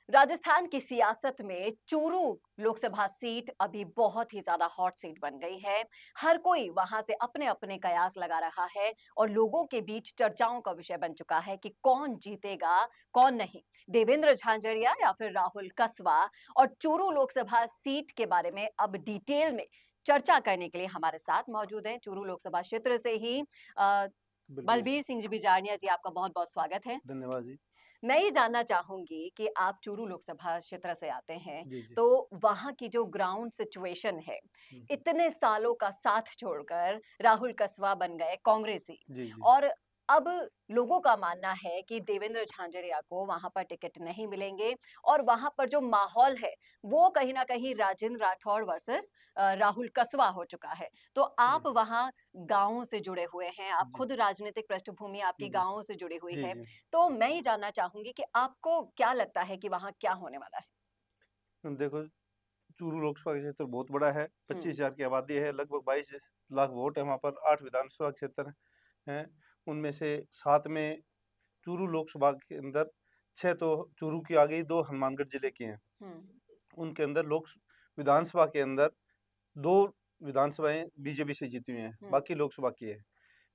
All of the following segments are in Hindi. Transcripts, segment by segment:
राजस्थान की सियासत में चूरू लोकसभा सीट अभी बहुत ही ज्यादा हॉट सीट बन गई है। हर कोई वहां से अपने अपने कयास लगा रहा है और लोगों के बीच चर्चाओं का विषय बन चुका है कि कौन जीतेगा, कौन नहीं। देवेंद्र झांझरिया या फिर राहुल कसवा। और चूरू लोकसभा सीट के बारे में अब डिटेल में चर्चा करने के लिए हमारे साथ मौजूद हैं चूरू लोकसभा क्षेत्र से ही बलबीर बलबीर सिंह जी बिजारनिया जी। आपका बहुत बहुत स्वागत है। धन्यवाद जी। मैं ये जानना चाहूंगी कि आप चूरू लोकसभा क्षेत्र से आते हैं, जी, जी। तो वहां की जो ग्राउंड सिचुएशन है, हुँ, इतने सालों का साथ छोड़कर राहुल कसवा बन गए कांग्रेसी। जी, जी। और अब लोगों का मानना है कि देवेंद्र झांझरिया को वहां पर टिकट नहीं मिलेंगे और वहां पर जो माहौल है वो कहीं ना कहीं राजेंद्र राठौड़ वर्सेस राहुल कसवा हो चुका है। तो जी, आप वहां गांवों से जुड़े हुए हैं, आप जी, खुद राजनीतिक पृष्ठभूमि आपकी जी, गांवों से जुड़ी हुई जी, है। जी। तो मैं ये जानना चाहूंगी कि आपको क्या लगता है कि वहां क्या होने वाला है? देखो, चूरू लोकसभा क्षेत्र बहुत बड़ा है, हुँ, 25,000 की आबादी है, लगभग 22 लाख वोट है वहाँ पर, 8 विधानसभा क्षेत्र हैं। उनमें से 7 में चूरू लोकसभा के अंदर 6 तो चूरू की आ गई, 2 हनुमानगढ़ जिले की हैं। हुँ, उनके अंदर विधानसभा के अंदर 2 विधानसभाएँ बीजेपी से जीती हुई हैं, हुँ, बाकी लोकसभा की है।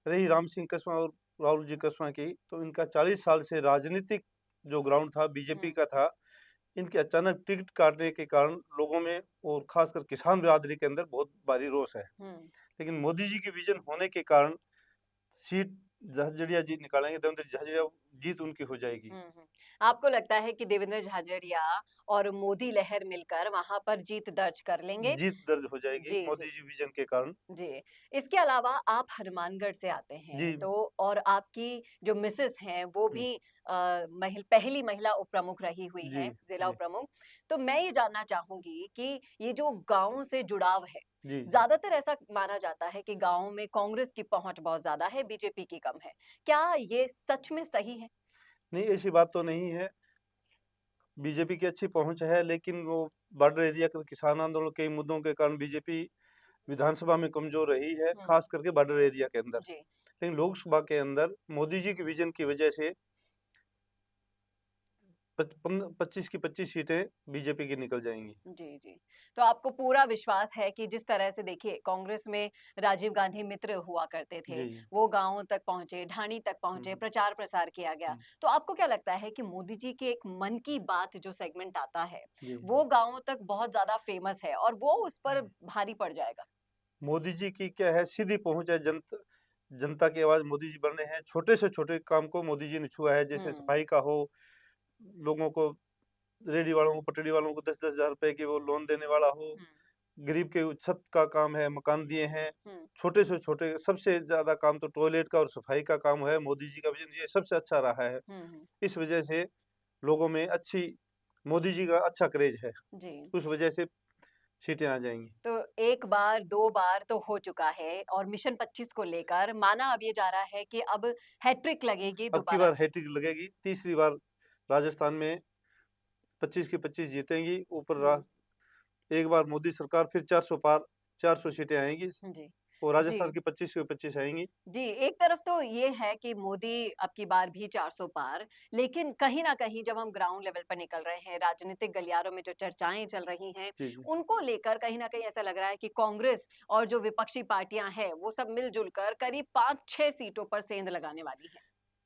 रही राम सिंह कसवा और राहुल जी कसवा की, तो इनका 40 साल से राजनीतिक जो ग्राउंड था बीजेपी हुँ, का था। इनके अचानक टिकट काटने के कारण लोगों में और खासकर किसान बिरादरी के अंदर बहुत भारी रोष है। हुँ, लेकिन मोदी जी की विजन होने के कारण सीट झाझड़िया जी निकालेंगे, देवेंद्र झाझड़िया जीत उनकी हो जाएगी। हुँ, हुँ। आपको लगता है कि देवेंद्र झाझड़िया और मोदी लहर मिलकर वहां पर जीत दर्ज कर लेंगे? जीत दर्ज हो जाएगी जी, जी। मोदी जी विजन के कारण। जी, इसके अलावा आप हनुमानगढ़ से आते जी। हैं, तो और आपकी जो मिसेज़ हैं वो हुँ, भी पहली महिला उप प्रमुख रही हुई जी, हैं, जिला जी, उप प्रमुख। तो मैं ये जानना चाहूँगी कि ये जो गाँव से जुड़ाव है, जी, जी। ज़्यादातर ऐसा माना जाता है कि गाँव में कांग्रेस की पहुँच बहुत ज़्यादा है, बीजेपी की कम है। क्या ये सच में सही है? नहीं, ऐसी बात तो नहीं है। बीजेपी की अच्छी पहुँच है, लेकिन वो बॉर्डर एरिया के किसान आंदोलन के मुद्दों के कारण बीजेपी विधानसभा में कमज़ोर रही है, हुँ, ख़ास करके बॉर्डर एरिया के अंदर। जी। लेकिन लोकसभा के अंदर मोदी जी के विज़न की वजह से 25 की 25 सीटें बीजेपी की निकल जाएँगी। जी, जी। तो आपको पूरा विश्वास है कि जिस तरह से देखिए कांग्रेस में राजीव गांधी मित्र हुआ करते थे, जी, जी। वो गाँवों तक पहुँचे, ढाणी तक हुँ, पहुँचे, हुँ, प्रचार-प्रसार किया गया। हुँ। तो आपको क्या लगता है कि मोदी जी के एक मन की बात जो सेगमेंट आता है, जी, वो गाँवों तक बहुत ज़्यादा फेमस है और वो उस पर जी। भारी पड़ जाएगा? मोदी जी की क्या है, सीधी पहुँच है, जनता की आवाज़ मोदी जी बन रहे हैं। छोटे से छोटे काम को मोदी जी ने छुआ है, जैसे हुँ, सफाई का हो, लोगों को, रेहड़ी वालों को, पटरी वालों को 10-10 हज़ार रुपए की वो लोन देने वाला हो। हुँ, गरीब के छत का काम है, मकान दिए हैं। हुँ, छोटे से छोटे सबसे ज़्यादा काम तो टॉयलेट का और सफाई का काम है। मोदी जी का विज़न ये सबसे अच्छा रहा है। हुँ, हुँ। इस वजह से लोगों में मोदी जी का अच्छा क्रेज़ है। जी। उस वजह से सीटें आ जाएँगी। तो 1 बार, 2 बार तो हो चुका है और मिशन 25 को लेकर माना अब ये जा रहा है कि अब हैट्रिक लगेगी अब की दोबारा बार से। हैट्रिक लगेगी, तीसरी बार राजस्थान में 25 की 25 जीतेंगी। ऊपर रा हुँ, एक बार मोदी सरकार, फिर 400 पार, 400 सीटें आएँगी जी। और जी। राजस्थान की 25 की 25 आएँगी। जी, एक तरफ तो ये है कि मोदी अब की बार भी 400 पार, लेकिन कहीं न कहीं जब हम ग्राउंड लेवल पर निकल रहे हैं, राजनीतिक गलियारों में जो चर्चाएँ चल रही हैं, जी, जी। उनको लेकर कहीं न कहीं ऐसा लग रहा है कि कांग्रेस और जो विपक्षी पार्टियाँ हैं, वो सब मिल-जुल कर करीब 5-6 सीटों पर सेंध लगाने वाली हैं।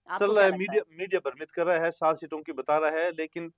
आपको चल रहा क्या है, लगता है? मीडिया मीडिया भ्रमित कर रहा है, 7 सीटों की बता रहा है, लेकिन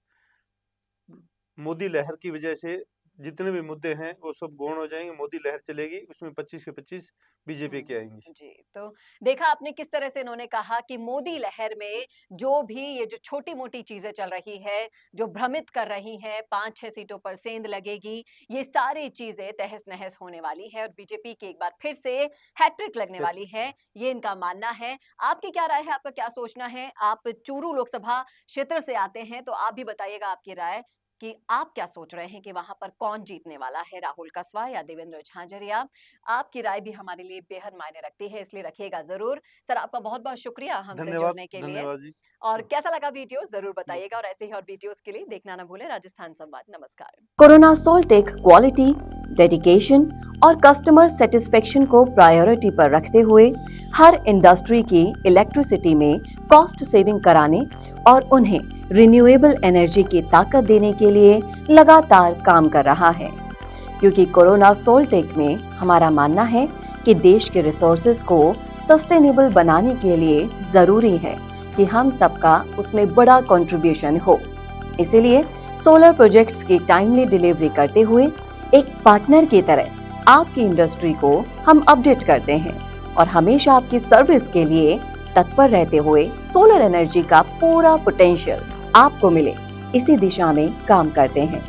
मोदी लहर की वजह से जितने भी मुद्दे हैं वो सब गौण हो जाएँगे। मोदी लहर चलेगी, उसमें 25 के 25 बीजेपी हुँ, की आएँगी। जी, तो देखा आपने किस तरह से इन्होंने कहा कि मोदी लहर में जो भी ये जो छोटी-मोटी चीज़ें चल रही है, जो भ्रमित कर रही हैं, 5-6 सीटों पर सेंध लगेगी, ये सारी चीज़ें तहस-नहस होने वाली है और बीजेपी की एक बार फिर से हैट्रिक लगने वाली हैट्रिक। है, ये इनका मानना है। आपकी क्या राय है? आपका क्या सोचना है? आप चूरू लोकसभा क्षेत्र से आते हैं, तो आप भी बताइएगा आपकी राय कि आप क्या सोच रहे हैं कि वहाँ पर कौन जीतने वाला है, राहुल कसवा या देवेंद्र झांझरिया? आपकी राय भी हमारे लिए बेहद मायने रखती है, इसलिए रखिएगा ज़रूर। सर, आपका बहुत-बहुत शुक्रिया हमसे धन्यवाद, जुड़ने के लिए धन्यवाद जी। और कैसा लगा वीडियो जरूर बताइएगा और ऐसे ही और वीडियोस के लिए देखना ना भूलें राजस्थान संवाद। नमस्कार। कोरोना सोलटेक क्वालिटी, डेडिकेशन और कस्टमर सेटिस्फेक्शन को प्रायोरिटी पर रखते हुए हर इंडस्ट्री की इलेक्ट्रिसिटी में कॉस्ट सेविंग कराने और उन्हें रिन्यूएबल एनर्जी की ताकत देने के लिए लगातार काम कर रहा है। क्योंकि कोरोना सोलटेक में हमारा मानना है कि देश के रिसोर्सेज को सस्टेनेबल बनाने के लिए जरूरी है कि हम सबका उसमें बड़ा कंट्रीब्यूशन हो। इसीलिए सोलर प्रोजेक्ट्स की टाइमली डिलीवरी करते हुए एक पार्टनर की तरह आपकी इंडस्ट्री को हम अपडेट करते हैं और हमेशा आपकी सर्विस के लिए तत्पर रहते हुए सोलर एनर्जी का पूरा पोटेंशियल आपको मिले, इसी दिशा में काम करते हैं।